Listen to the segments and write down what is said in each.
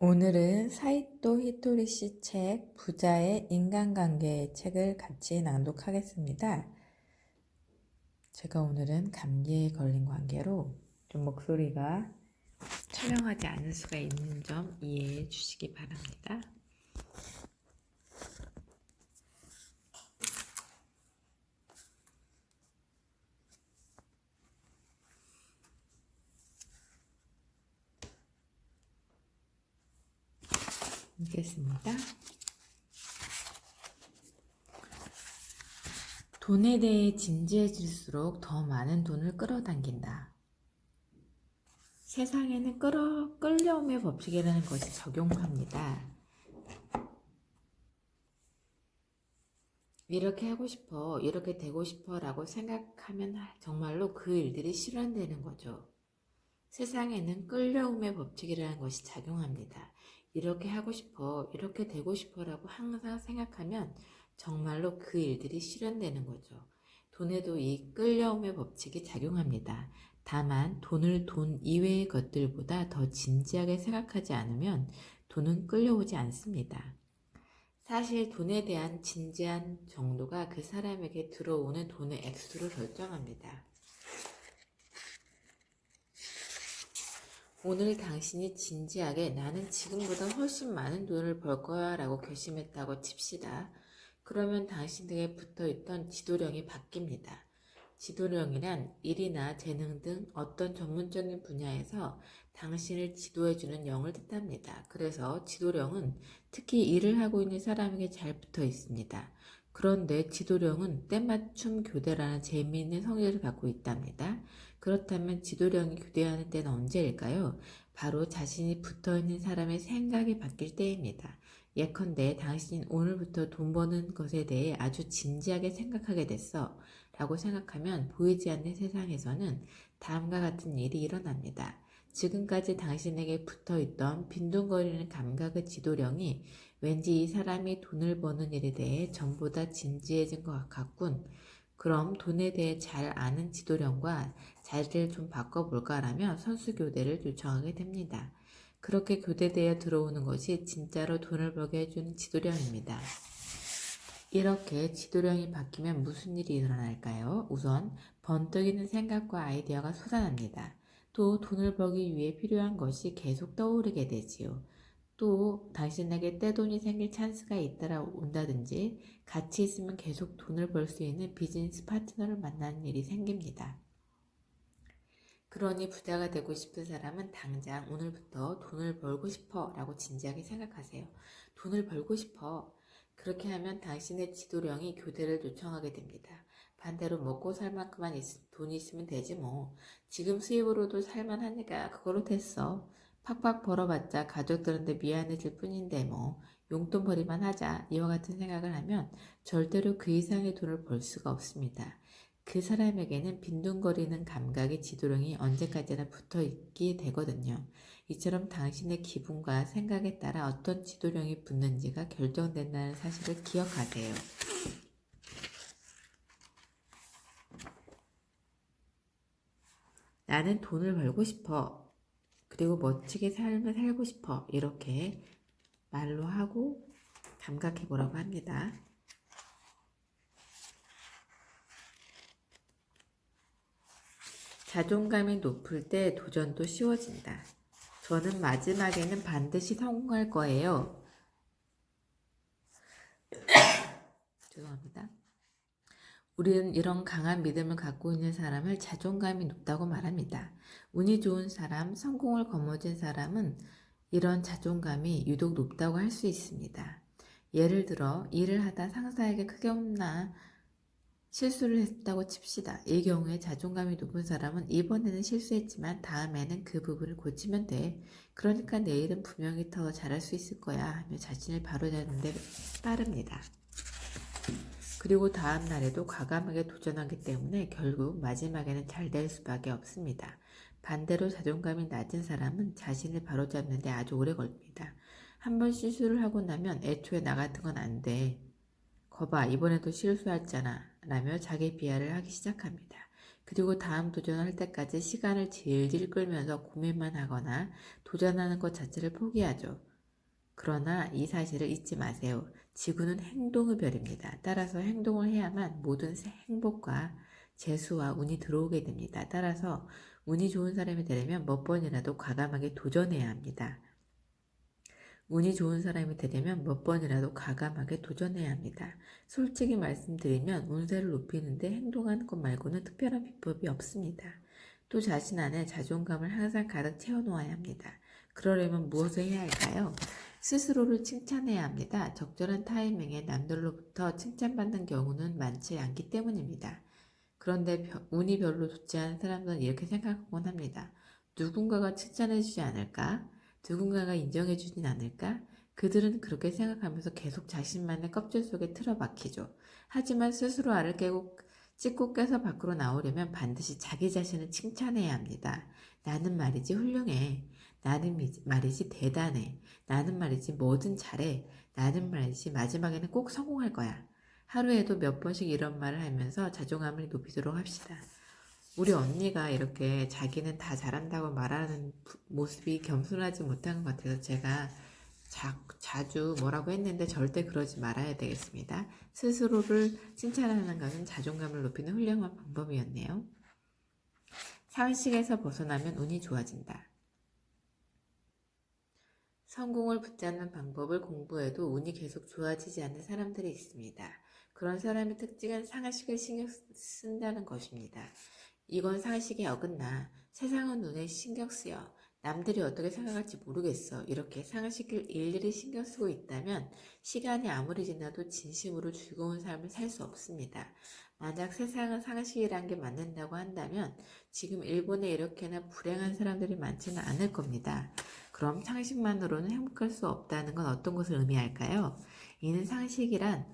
오늘은 사이토 히토리시 책 부자의 인간관계 책을 같이 낭독하겠습니다. 제가 오늘은 감기에 걸린 관계로 좀 목소리가 촬영하지 않을 수가 있는 점 이해해 주시기 바랍니다. 읽겠습니다. 돈에 대해 진지해질수록 더 많은 돈을 끌어당긴다. 세상에는 끌려옴의 법칙이라는 것이 적용합니다. 이렇게 하고 싶어, 이렇게 되고 싶어 라고 생각하면 정말로 그 일들이 실현되는 거죠. 세상에는 끌려옴의 법칙이라는 것이 작용합니다. 이렇게 하고 싶어, 이렇게 되고 싶어 라고 항상 생각하면 정말로 그 일들이 실현되는 거죠. 돈에도 이 끌려옴의 법칙이 작용합니다. 다만 돈을 돈 이외의 것들보다 더 진지하게 생각하지 않으면 돈은 끌려오지 않습니다. 사실 돈에 대한 진지한 정도가 그 사람에게 들어오는 돈의 액수를 결정합니다. 오늘 당신이 진지하게 나는 지금보다 훨씬 많은 돈을 벌 거야 라고 결심했다고 칩시다. 그러면 당신에게 붙어있던 지도령이 바뀝니다. 지도령이란 일이나 재능 등 어떤 전문적인 분야에서 당신을 지도해주는 영을 뜻합니다. 그래서 지도령은 특히 일을 하고 있는 사람에게 잘 붙어 있습니다. 그런데 지도령은 때맞춤 교대라는 재미있는 성질을 갖고 있답니다. 그렇다면 지도령이 교대하는 때는 언제일까요? 바로 자신이 붙어있는 사람의 생각이 바뀔 때입니다. 예컨대 당신이 오늘부터 돈 버는 것에 대해 아주 진지하게 생각하게 됐어 라고 생각하면 보이지 않는 세상에서는 다음과 같은 일이 일어납니다. 지금까지 당신에게 붙어있던 빈둥거리는 감각의 지도령이 왠지 이 사람이 돈을 버는 일에 대해 전보다 진지해진 것 같군. 그럼 돈에 대해 잘 아는 지도령과 자리를 좀 바꿔볼까라며 선수교대를 요청하게 됩니다. 그렇게 교대되어 들어오는 것이 진짜로 돈을 벌게 해주는 지도령입니다. 이렇게 지도령이 바뀌면 무슨 일이 일어날까요? 우선 번뜩이는 생각과 아이디어가 솟아납니다. 또 돈을 벌기 위해 필요한 것이 계속 떠오르게 되지요. 또 당신에게 떼돈이 생길 찬스가 잇따라 온다든지 같이 있으면 계속 돈을 벌 수 있는 비즈니스 파트너를 만나는 일이 생깁니다. 그러니 부자가 되고 싶은 사람은 당장 오늘부터 돈을 벌고 싶어 라고 진지하게 생각하세요. 돈을 벌고 싶어. 그렇게 하면 당신의 지도령이 교대를 요청하게 됩니다. 반대로 먹고 살 만큼만 돈이 있으면 되지 뭐. 지금 수입으로도 살만하니까 그걸로 됐어. 팍팍 벌어봤자 가족들한테 미안해질 뿐인데 뭐. 용돈벌이만 하자. 이와 같은 생각을 하면 절대로 그 이상의 돈을 벌 수가 없습니다. 그 사람에게는 빈둥거리는 감각의 지도령이 언제까지나 붙어있게 되거든요. 이처럼 당신의 기분과 생각에 따라 어떤 지도령이 붙는지가 결정된다는 사실을 기억하세요. 나는 돈을 벌고 싶어. 그리고 멋지게 삶을 살고 싶어. 이렇게 말로 하고 감각해 보라고 합니다. 자존감이 높을 때 도전도 쉬워진다. 저는 마지막에는 반드시 성공할 거예요. 죄송합니다. 우리는 이런 강한 믿음을 갖고 있는 사람을 자존감이 높다고 말합니다. 운이 좋은 사람, 성공을 거머쥔 사람은 이런 자존감이 유독 높다고 할 수 있습니다. 예를 들어 일을 하다 상사에게 크게 혼나 실수를 했다고 칩시다. 이 경우에 자존감이 높은 사람은 이번에는 실수했지만 다음에는 그 부분을 고치면 돼. 그러니까 내일은 분명히 더 잘할 수 있을 거야 하며 자신을 바로잡는 데 빠릅니다. 그리고 다음 날에도 과감하게 도전하기 때문에 결국 마지막에는 잘 될 수밖에 없습니다. 반대로 자존감이 낮은 사람은 자신을 바로잡는 데 아주 오래 걸립니다. 한번 실수를 하고 나면 애초에 나 같은 건 안 돼. 거봐 이번에도 실수했잖아 라며 자기 비하를 하기 시작합니다. 그리고 다음 도전을 할 때까지 시간을 질질 끌면서 고민만 하거나 도전하는 것 자체를 포기하죠. 그러나 이 사실을 잊지 마세요. 지구는 행동의 별입니다. 따라서 행동을 해야만 모든 행복과 재수와 운이 들어오게 됩니다. 따라서 운이 좋은 사람이 되려면 몇 번이라도 과감하게 도전해야 합니다. 운이 좋은 사람이 되려면 몇 번이라도 과감하게 도전해야 합니다. 솔직히 말씀드리면 운세를 높이는데 행동하는 것 말고는 특별한 비법이 없습니다. 또 자신 안에 자존감을 항상 가득 채워놓아야 합니다. 그러려면 무엇을 해야 할까요? 스스로를 칭찬해야 합니다. 적절한 타이밍에 남들로부터 칭찬받는 경우는 많지 않기 때문입니다. 그런데 운이 별로 좋지 않은 사람들은 이렇게 생각하곤 합니다. 누군가가 칭찬해주지 않을까? 누군가가 인정해주진 않을까? 그들은 그렇게 생각하면서 계속 자신만의 껍질 속에 틀어박히죠. 하지만 스스로 알을 깨고 찢고 깨서 밖으로 나오려면 반드시 자기 자신을 칭찬해야 합니다. 나는 말이지 훌륭해. 나는 말이지 대단해. 나는 말이지 뭐든 잘해. 나는 말이지 마지막에는 꼭 성공할 거야. 하루에도 몇 번씩 이런 말을 하면서 자존감을 높이도록 합시다. 우리 언니가 이렇게 자기는 다 잘한다고 말하는 모습이 겸손하지 못한 것 같아서 제가 자주 뭐라고 했는데 절대 그러지 말아야 되겠습니다. 스스로를 칭찬하는 것은 자존감을 높이는 훌륭한 방법이었네요. 상식에서 벗어나면 운이 좋아진다. 성공을 붙잡는 방법을 공부해도 운이 계속 좋아지지 않는 사람들이 있습니다. 그런 사람의 특징은 상식을 신경 쓴다는 것입니다. 이건 상식에 어긋나. 세상은 눈에 신경 쓰여. 남들이 어떻게 생각할지 모르겠어. 이렇게 상식을 일일이 신경 쓰고 있다면 시간이 아무리 지나도 진심으로 즐거운 삶을 살 수 없습니다. 만약 세상은 상식이란 게 맞는다고 한다면 지금 일본에 이렇게나 불행한 사람들이 많지는 않을 겁니다. 그럼 상식만으로는 행복할 수 없다는 건 어떤 것을 의미할까요? 이는 상식이란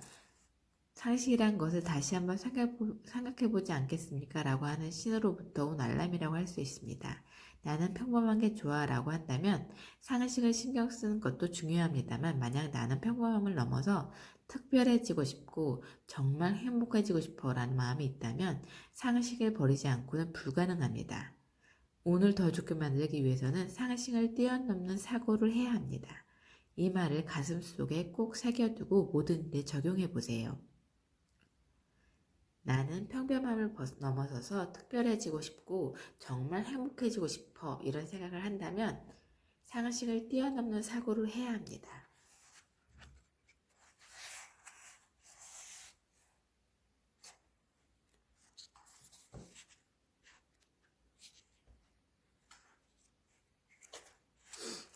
것을 다시 한번 생각해보지 않겠습니까? 라고 하는 신으로부터 온 알람이라고 할 수 있습니다. 나는 평범한 게 좋아 라고 한다면 상식을 신경 쓰는 것도 중요합니다만 만약 나는 평범함을 넘어서 특별해지고 싶고 정말 행복해지고 싶어 라는 마음이 있다면 상식을 버리지 않고는 불가능합니다. 오늘 더 좋게 만들기 위해서는 상식을 뛰어넘는 사고를 해야 합니다. 이 말을 가슴속에 꼭 새겨두고 모든 일에 적용해보세요. 나는 평범함을 넘어서서 특별해지고 싶고 정말 행복해지고 싶어 이런 생각을 한다면 상식을 뛰어넘는 사고를 해야 합니다.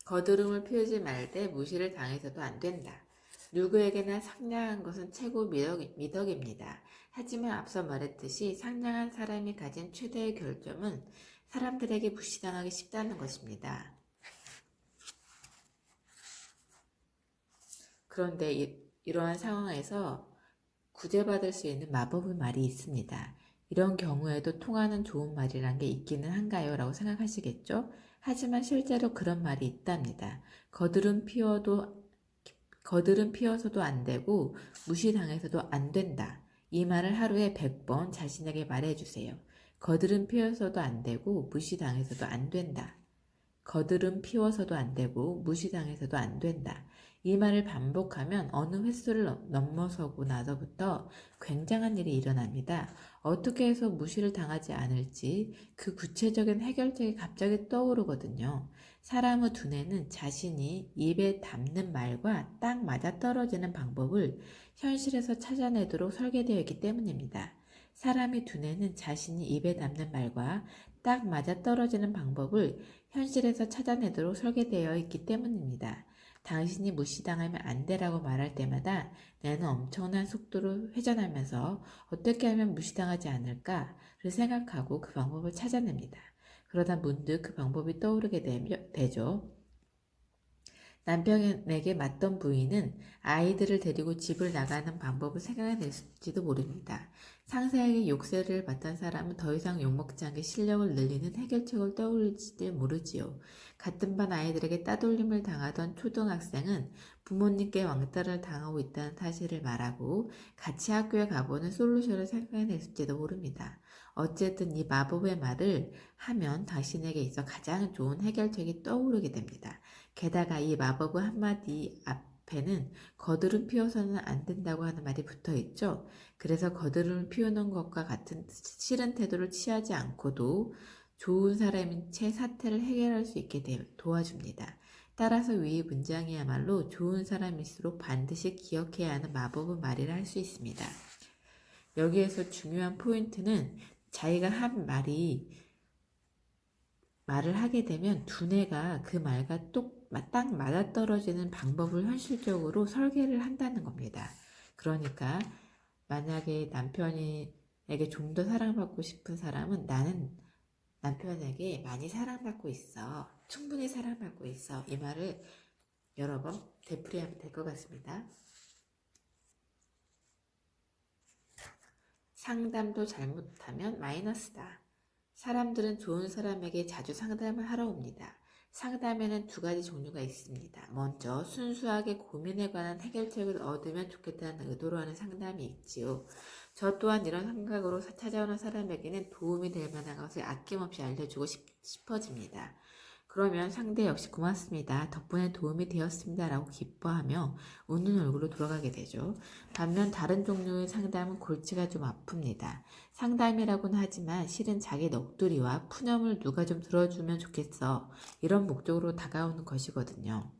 거드름을 피우지 말되 무시를 당해서도 안 된다. 누구에게나 상냥한 것은 최고 미덕입니다. 하지만 앞서 말했듯이 상냥한 사람이 가진 최대의 결점은 사람들에게 무시당하기 쉽다는 것입니다. 그런데 이러한 상황에서 구제받을 수 있는 마법의 말이 있습니다. 이런 경우에도 통하는 좋은 말이란 게 있기는 한가요? 라고 생각하시겠죠? 하지만 실제로 그런 말이 있답니다. 거들은 피어서도 안 되고 무시당해서도 안 된다. 이 말을 하루에 100번 자신에게 말해주세요. 거들은 피어서도 안 되고 무시당해서도 안 된다. 거들은 피워서도 안 되고 무시당해서도 안 된다. 이 말을 반복하면 어느 횟수를 넘어서고 나서부터 굉장한 일이 일어납니다. 어떻게 해서 무시를 당하지 않을지 그 구체적인 해결책이 갑자기 떠오르거든요. 사람의 두뇌는 자신이 입에 담는 말과 딱 맞아떨어지는 방법을 현실에서 찾아내도록 설계되어 있기 때문입니다. 사람의 두뇌는 자신이 입에 담는 말과 딱 맞아떨어지는 방법을 현실에서 찾아내도록 설계되어 있기 때문입니다. 당신이 무시당하면 안 돼라고 말할 때마다 뇌는 엄청난 속도로 회전하면서 어떻게 하면 무시당하지 않을까를 생각하고 그 방법을 찾아냅니다. 그러다 문득 그 방법이 떠오르게 되죠. 남편에게 맞던 부인은 아이들을 데리고 집을 나가는 방법을 생각해냈을지도 모릅니다. 상사에게 욕설을 받던 사람은 더 이상 욕먹지 않게 실력을 늘리는 해결책을 떠올릴지도 모르지요. 같은 반 아이들에게 따돌림을 당하던 초등학생은 부모님께 왕따를 당하고 있다는 사실을 말하고 같이 학교에 가보는 솔루션을 생각해냈을지도 모릅니다. 어쨌든 이 마법의 말을 하면 당신에게 있어 가장 좋은 해결책이 떠오르게 됩니다. 게다가 이 마법의 한마디 앞에는 거드름 피워서는 안 된다고 하는 말이 붙어 있죠. 그래서 거드름을 피우는 것과 같은 싫은 태도를 취하지 않고도 좋은 사람인 채 사태를 해결할 수 있게 도와줍니다. 따라서 위 문장이야말로 좋은 사람일수록 반드시 기억해야 하는 마법의 말이라 할 수 있습니다. 여기에서 중요한 포인트는 자기가 한 말을 하게 되면 두뇌가 그 말과 딱 맞아떨어지는 방법을 현실적으로 설계를 한다는 겁니다. 그러니까 만약에 남편에게 좀 더 사랑받고 싶은 사람은 나는 남편에게 많이 사랑받고 있어. 충분히 사랑받고 있어. 이 말을 여러 번 되풀이하면 될 것 같습니다. 상담도 잘못하면 마이너스다. 사람들은 좋은 사람에게 자주 상담을 하러 옵니다. 상담에는 두 가지 종류가 있습니다. 먼저 순수하게 고민에 관한 해결책을 얻으면 좋겠다는 의도로 하는 상담이 있지요. 저 또한 이런 생각으로 찾아오는 사람에게는 도움이 될 만한 것을 아낌없이 알려주고 싶어집니다. 그러면 상대 역시 고맙습니다. 덕분에 도움이 되었습니다. 라고 기뻐하며 웃는 얼굴로 돌아가게 되죠. 반면 다른 종류의 상담은 골치가 좀 아픕니다. 상담이라고는 하지만 실은 자기 넋두리와 푸념을 누가 좀 들어주면 좋겠어. 이런 목적으로 다가오는 것이거든요.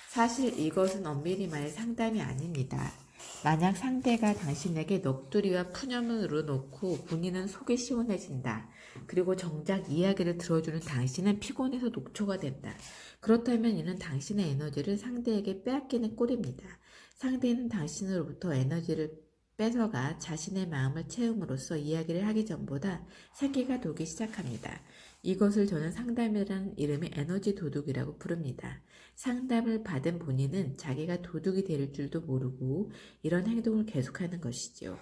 사실 이것은 엄밀히 말해 상담이 아닙니다. 만약 상대가 당신에게 넋두리와 푸념을 우러놓고 본인은 속이 시원해진다. 그리고 정작 이야기를 들어주는 당신은 피곤해서 녹초가 된다. 그렇다면 이는 당신의 에너지를 상대에게 빼앗기는 꼴입니다. 상대는 당신으로부터 에너지를 뺏어가 자신의 마음을 채움으로써 이야기를 하기 전보다 생기가 돌기 시작합니다. 이것을 저는 상담이라는 이름의 에너지 도둑이라고 부릅니다. 상담을 받은 본인은 자기가 도둑이 될 줄도 모르고 이런 행동을 계속하는 것이지요.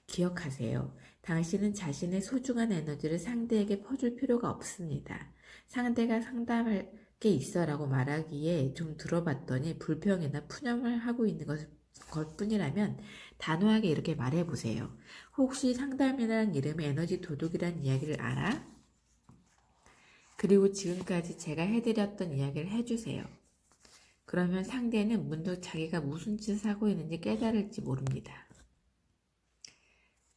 기억하세요. 당신은 자신의 소중한 에너지를 상대에게 퍼줄 필요가 없습니다. 상대가 상담할 게 있어라고 말하기에 좀 들어봤더니 불평이나 푸념을 하고 있는 것뿐이라면 단호하게 이렇게 말해보세요. 혹시 상담이라는 이름의 에너지 도둑이라는 이야기를 알아? 그리고 지금까지 제가 해드렸던 이야기를 해주세요. 그러면 상대는 문득 자기가 무슨 짓을 하고 있는지 깨달을지 모릅니다.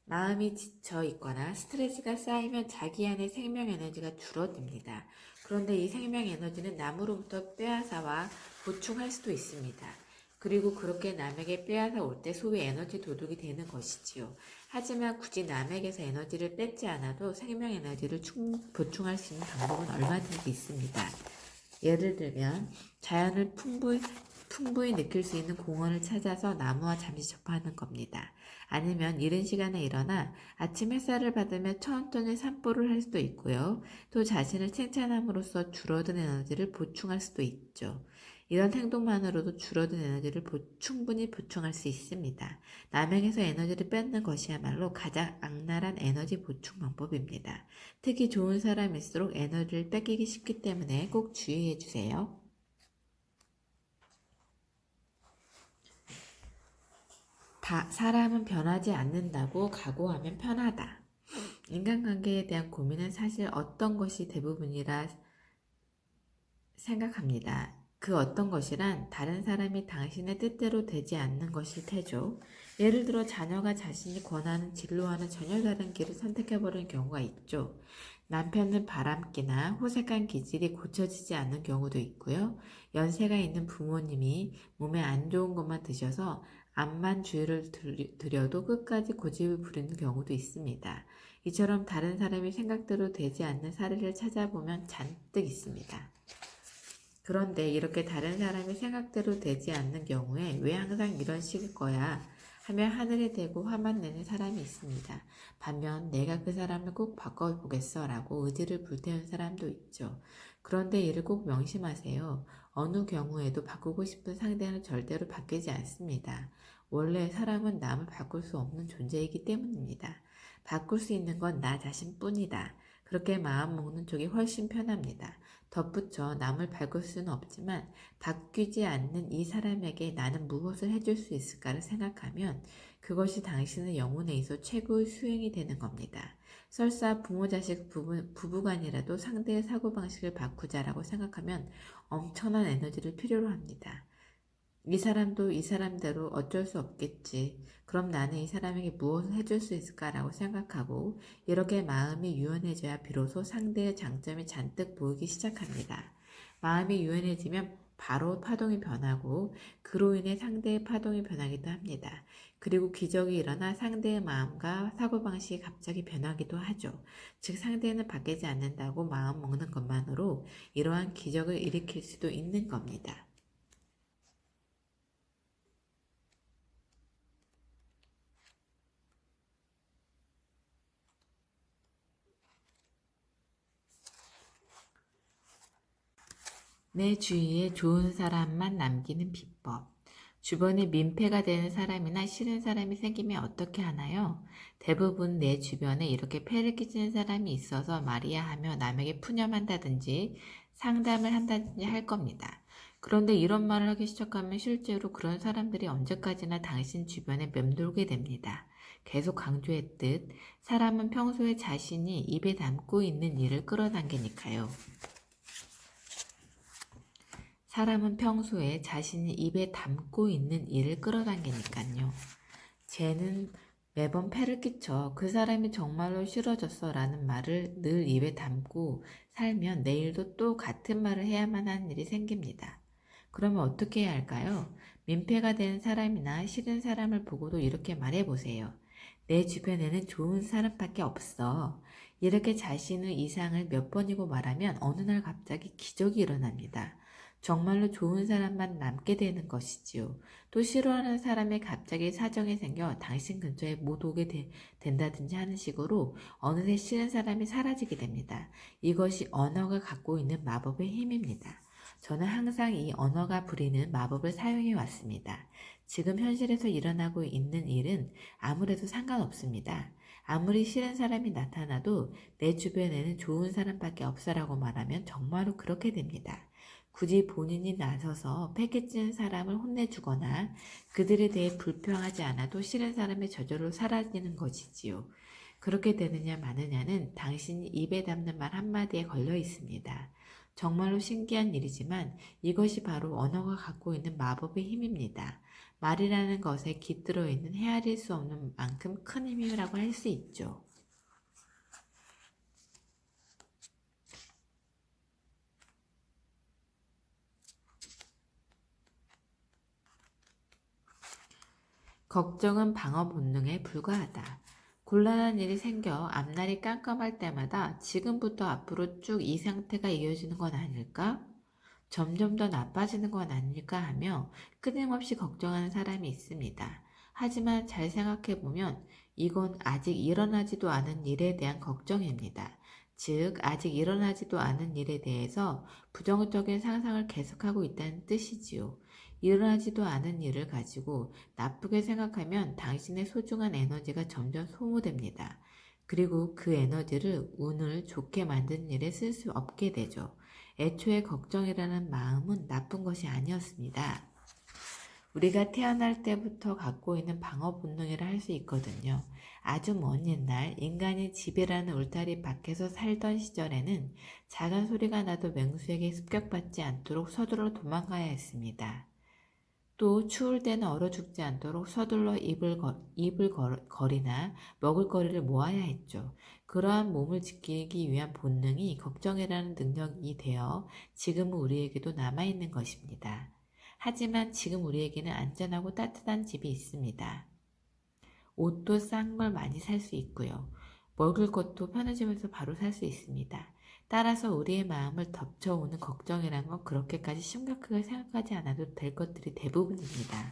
마음이 지쳐 있거나 스트레스가 쌓이면 자기 안의 생명 에너지가 줄어듭니다. 그런데 이 생명 에너지는 남으로부터 빼앗아와 보충할 수도 있습니다. 그리고 그렇게 남에게 빼앗아 올 때 소위 에너지 도둑이 되는 것이지요. 하지만 굳이 남에게서 에너지를 뺏지 않아도 생명 에너지를 보충할 수 있는 방법은 얼마든지 있습니다. 예를 들면 자연을 풍부히 느낄 수 있는 공원을 찾아서 나무와 잠시 접하는 겁니다. 아니면 이른 시간에 일어나 아침 햇살을 받으며 천천히 산보를 할 수도 있고요. 또 자신을 칭찬함으로써 줄어든 에너지를 보충할 수도 있죠. 이런 행동만으로도 줄어든 에너지를 충분히 보충할 수 있습니다. 남에게서 에너지를 뺏는 것이야말로 가장 악랄한 에너지 보충 방법입니다. 특히 좋은 사람일수록 에너지를 뺏기기 쉽기 때문에 꼭 주의해 주세요. 사람은 변하지 않는다고 각오하면 편하다. 인간관계에 대한 고민은 사실 어떤 것이 대부분이라 생각합니다. 그 어떤 것이란 다른 사람이 당신의 뜻대로 되지 않는 것일 테죠. 예를 들어 자녀가 자신이 권하는 진로와는 전혀 다른 길을 선택해버리는 경우가 있죠. 남편은 바람기나 호색한 기질이 고쳐지지 않는 경우도 있고요. 연세가 있는 부모님이 몸에 안 좋은 것만 드셔서 암만 주의를 드려도 끝까지 고집을 부리는 경우도 있습니다. 이처럼 다른 사람이 생각대로 되지 않는 사례를 찾아보면 잔뜩 있습니다. 그런데 이렇게 다른 사람이 생각대로 되지 않는 경우에 왜 항상 이런 식일 거야 하며 하늘에 대고 화만 내는 사람이 있습니다. 반면 내가 그 사람을 꼭 바꿔보겠어 라고 의지를 불태운 사람도 있죠. 그런데 이를 꼭 명심하세요. 어느 경우에도 바꾸고 싶은 상대는 절대로 바뀌지 않습니다. 원래 사람은 남을 바꿀 수 없는 존재이기 때문입니다. 바꿀 수 있는 건 나 자신뿐이다. 그렇게 마음 먹는 쪽이 훨씬 편합니다. 덧붙여 남을 바꿀 수는 없지만 바뀌지 않는 이 사람에게 나는 무엇을 해줄 수 있을까를 생각하면 그것이 당신의 영혼에 있어 최고의 수행이 되는 겁니다. 설사 부모 자식 부부간이라도 상대의 사고방식을 바꾸자라고 생각하면 엄청난 에너지를 필요로 합니다. 이 사람도 이 사람대로 어쩔 수 없겠지. 그럼 나는 이 사람에게 무엇을 해줄 수 있을까라고 생각하고 이렇게 마음이 유연해져야 비로소 상대의 장점이 잔뜩 보이기 시작합니다. 마음이 유연해지면 바로 파동이 변하고 그로 인해 상대의 파동이 변하기도 합니다. 그리고 기적이 일어나 상대의 마음과 사고방식이 갑자기 변하기도 하죠. 즉 상대는 바뀌지 않는다고 마음 먹는 것만으로 이러한 기적을 일으킬 수도 있는 겁니다. 내 주위에 좋은 사람만 남기는 비법. 주변에 민폐가 되는 사람이나 싫은 사람이 생기면 어떻게 하나요? 대부분 내 주변에 이렇게 폐를 끼치는 사람이 있어서 말이야 하며 남에게 푸념한다든지 상담을 한다든지 할 겁니다. 그런데 이런 말을 하기 시작하면 실제로 그런 사람들이 언제까지나 당신 주변에 맴돌게 됩니다. 계속 강조했듯 사람은 평소에 자신이 입에 담고 있는 일을 끌어당기니까요. 사람은 평소에 자신이 입에 담고 있는 일을 끌어당기니까요. 쟤는 매번 폐를 끼쳐 그 사람이 정말로 싫어졌어 라는 말을 늘 입에 담고 살면 내일도 또 같은 말을 해야만 하는 일이 생깁니다. 그러면 어떻게 해야 할까요? 민폐가 된 사람이나 싫은 사람을 보고도 이렇게 말해보세요. 내 주변에는 좋은 사람밖에 없어. 이렇게 자신의 이상을 몇 번이고 말하면 어느 날 갑자기 기적이 일어납니다. 정말로 좋은 사람만 남게 되는 것이지요. 또 싫어하는 사람이 갑자기 사정이 생겨 당신 근처에 못 오게 된다든지 하는 식으로 어느새 싫은 사람이 사라지게 됩니다. 이것이 언어가 갖고 있는 마법의 힘입니다. 저는 항상 이 언어가 부리는 마법을 사용해 왔습니다. 지금 현실에서 일어나고 있는 일은 아무래도 상관없습니다. 아무리 싫은 사람이 나타나도 내 주변에는 좋은 사람밖에 없어라고 말하면 정말로 그렇게 됩니다. 굳이 본인이 나서서 패기치는 사람을 혼내주거나 그들에 대해 불평하지 않아도 싫은 사람의 저절로 사라지는 것이지요. 그렇게 되느냐 마느냐는 당신이 입에 담는 말 한마디에 걸려 있습니다. 정말로 신기한 일이지만 이것이 바로 언어가 갖고 있는 마법의 힘입니다. 말이라는 것에 깃들어 있는 헤아릴 수 없는 만큼 큰 힘이라고 할 수 있죠. 걱정은 방어 본능에 불과하다. 곤란한 일이 생겨 앞날이 깜깜할 때마다 지금부터 앞으로 쭉 이 상태가 이어지는 건 아닐까? 점점 더 나빠지는 건 아닐까 하며 끊임없이 걱정하는 사람이 있습니다. 하지만 잘 생각해보면 이건 아직 일어나지도 않은 일에 대한 걱정입니다. 즉, 아직 일어나지도 않은 일에 대해서 부정적인 상상을 계속하고 있다는 뜻이지요. 일어나지도 않은 일을 가지고 나쁘게 생각하면 당신의 소중한 에너지가 점점 소모됩니다. 그리고 그 에너지를 운을 좋게 만드는 일에 쓸 수 없게 되죠. 애초에 걱정이라는 마음은 나쁜 것이 아니었습니다. 우리가 태어날 때부터 갖고 있는 방어 본능이라 할 수 있거든요. 아주 먼 옛날 인간이 집이라는 울타리 밖에서 살던 시절에는 작은 소리가 나도 맹수에게 습격받지 않도록 서둘러 도망가야 했습니다. 또 추울 때는 얼어 죽지 않도록 서둘러 이불거리나 먹을거리를 모아야 했죠. 그러한 몸을 지키기 위한 본능이 걱정이라는 능력이 되어 지금은 우리에게도 남아있는 것입니다. 하지만 지금 우리에게는 안전하고 따뜻한 집이 있습니다. 옷도 싼 걸 많이 살 수 있고요. 먹을 것도 편의점에서 바로 살 수 있습니다. 따라서 우리의 마음을 덮쳐오는 걱정이란 건 그렇게까지 심각하게 생각하지 않아도 될 것들이 대부분입니다.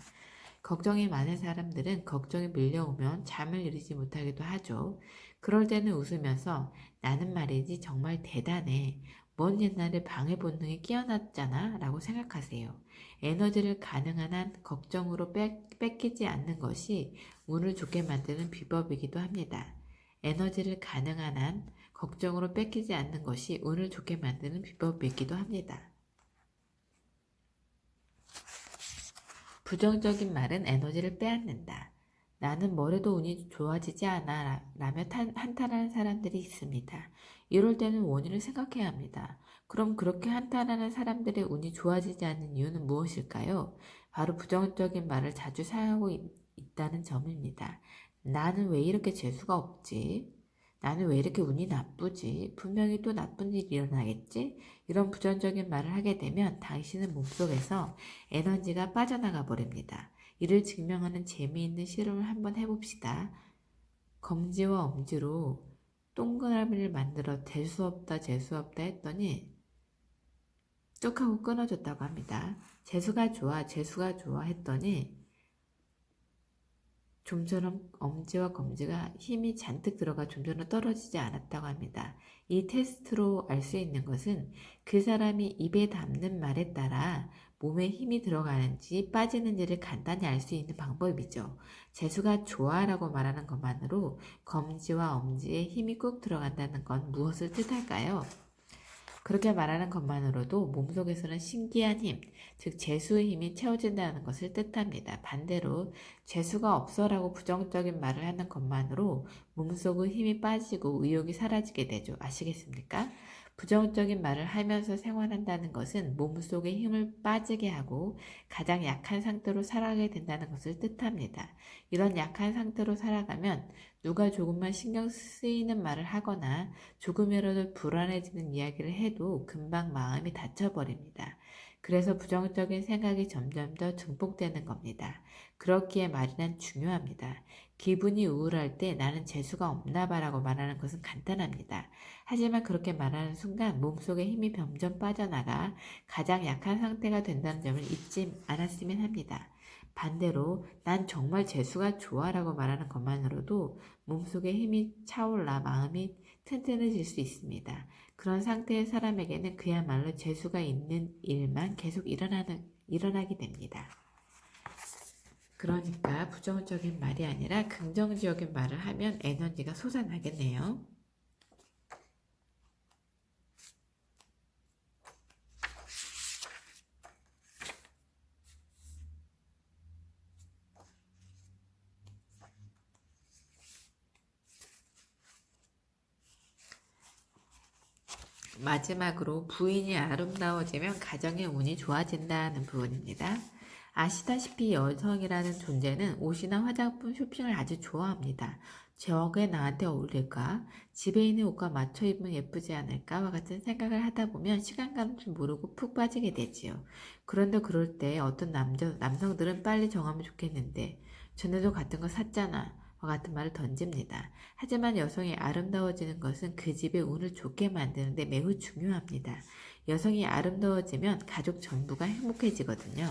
걱정이 많은 사람들은 걱정이 밀려오면 잠을 이루지 못하기도 하죠. 그럴 때는 웃으면서 나는 말이지 정말 대단해. 먼 옛날에 방해 본능이 끼어났잖아 라고 생각하세요. 에너지를 가능한 한 걱정으로 뺏기지 않는 것이 운을 좋게 만드는 비법이기도 합니다. 에너지를 가능한 한 걱정으로 뺏기지 않는 것이 운을 좋게 만드는 비법이기도 합니다. 부정적인 말은 에너지를 빼앗는다. 나는 뭐래도 운이 좋아지지 않아 라며 한탄하는 사람들이 있습니다. 이럴 때는 원인을 생각해야 합니다. 그럼 그렇게 한탄하는 사람들의 운이 좋아지지 않는 이유는 무엇일까요? 바로 부정적인 말을 자주 사용하고 있다는 점입니다. 나는 왜 이렇게 재수가 없지? 나는 왜 이렇게 운이 나쁘지? 분명히 또 나쁜 일이 일어나겠지? 이런 부정적인 말을 하게 되면 당신은 몸속에서 에너지가 빠져나가 버립니다. 이를 증명하는 재미있는 실험을 한번 해봅시다. 검지와 엄지로 동그라미를 만들어 재수없다 재수없다 했더니 뚝 하고 끊어졌다고 합니다. 재수가 좋아 재수가 좋아 했더니 좀처럼 엄지와 검지가 힘이 잔뜩 들어가 좀처럼 떨어지지 않았다고 합니다. 이 테스트로 알 수 있는 것은 그 사람이 입에 담는 말에 따라 몸에 힘이 들어가는지 빠지는지를 간단히 알 수 있는 방법이죠. 재수가 좋아라고 말하는 것만으로 검지와 엄지에 힘이 꾹 들어간다는 건 무엇을 뜻할까요? 그렇게 말하는 것만으로도 몸속에서는 신기한 힘, 즉 재수의 힘이 채워진다는 것을 뜻합니다. 반대로 재수가 없어라고 부정적인 말을 하는 것만으로 몸속의 힘이 빠지고 의욕이 사라지게 되죠. 아시겠습니까? 부정적인 말을 하면서 생활한다는 것은 몸속의 힘을 빠지게 하고 가장 약한 상태로 살아가게 된다는 것을 뜻합니다. 이런 약한 상태로 살아가면 누가 조금만 신경 쓰이는 말을 하거나 조금이라도 불안해지는 이야기를 해도 금방 마음이 닫혀버립니다. 그래서 부정적인 생각이 점점 더 증폭되는 겁니다. 그렇기에 말이란 중요합니다. 기분이 우울할 때 나는 재수가 없나 봐라고 말하는 것은 간단합니다. 하지만 그렇게 말하는 순간 몸속에 힘이 점점 빠져나가 가장 약한 상태가 된다는 점을 잊지 않았으면 합니다. 반대로 난 정말 재수가 좋아라고 말하는 것만으로도 몸속에 힘이 차올라 마음이 튼튼해질 수 있습니다. 그런 상태의 사람에게는 그야말로 재수가 있는 일만 계속 일어나게 됩니다. 그러니까 부정적인 말이 아니라 긍정적인 말을 하면 에너지가 솟아나겠네요. 마지막으로 부인이 아름다워지면 가정의 운이 좋아진다는 부분입니다. 아시다시피 여성이라는 존재는 옷이나 화장품 쇼핑을 아주 좋아합니다. 저게 나한테 어울릴까? 집에 있는 옷과 맞춰 입으면 예쁘지 않을까와 같은 생각을 하다 보면 시간 가는 줄 모르고 푹 빠지게 되지요. 그런데 그럴 때 어떤 남성들은 빨리 정하면 좋겠는데 전에도 같은 거 샀잖아. 와 같은 말을 던집니다. 하지만 여성이 아름다워지는 것은 그 집의 운을 좋게 만드는데 매우 중요합니다. 여성이 아름다워지면 가족 전부가 행복해지거든요.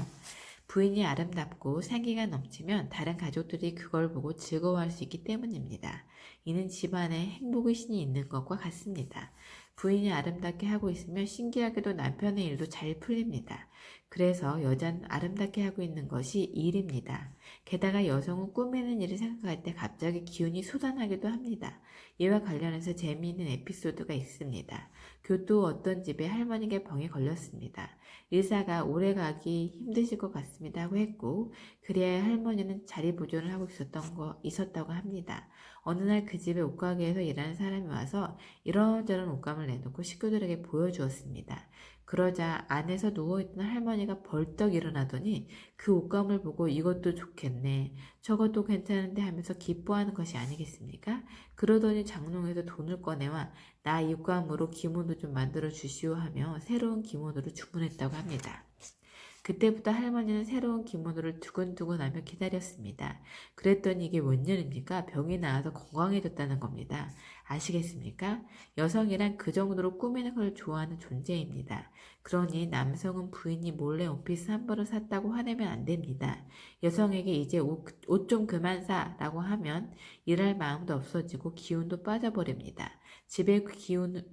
부인이 아름답고 생기가 넘치면 다른 가족들이 그걸 보고 즐거워할 수 있기 때문입니다. 이는 집안에 행복의 신이 있는 것과 같습니다. 부인이 아름답게 하고 있으면 신기하게도 남편의 일도 잘 풀립니다. 그래서 여자는 아름답게 하고 있는 것이 일입니다. 게다가 여성은 꾸미는 일을 생각할 때 갑자기 기운이 솟아나기도 합니다. 이와 관련해서 재미있는 에피소드가 있습니다. 교토 어떤 집에 할머니가 병에 걸렸습니다. 의사가 오래 가기 힘드실 것 같습니다 하고 했고 그래야 할머니는 자리 보존을 하고 있었다고 합니다. 어느 날 그 집에 옷가게에서 일하는 사람이 와서 이런저런 옷감을 내놓고 식구들에게 보여주었습니다. 그러자 안에서 누워있던 할머니가 벌떡 일어나더니 그 옷감을 보고 이것도 좋겠네, 저것도 괜찮은데 하면서 기뻐하는 것이 아니겠습니까? 그러더니 장롱에서 돈을 꺼내와 나 이 옷감으로 기모노 좀 만들어 주시오 하며 새로운 기모노를 주문했다고 합니다. 그때부터 할머니는 새로운 기모노를 두근두근하며 기다렸습니다. 그랬더니 이게 웬일입니까? 병이 나아서 건강해졌다는 겁니다. 아시겠습니까? 여성이란 그 정도로 꾸미는 걸 좋아하는 존재입니다. 그러니 남성은 부인이 몰래 원피스 한 벌을 샀다고 화내면 안 됩니다. 여성에게 이제 옷 좀 그만 사 라고 하면 일할 마음도 없어지고 기운도 빠져버립니다. 집에 그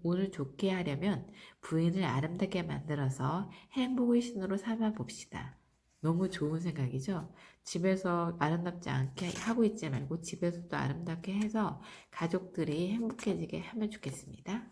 운을 좋게 하려면 부인을 아름답게 만들어서 행복의 신으로 삼아 봅시다. 너무 좋은 생각이죠? 집에서 아름답지 않게 하고 있지 말고 집에서도 아름답게 해서 가족들이 행복해지게 하면 좋겠습니다.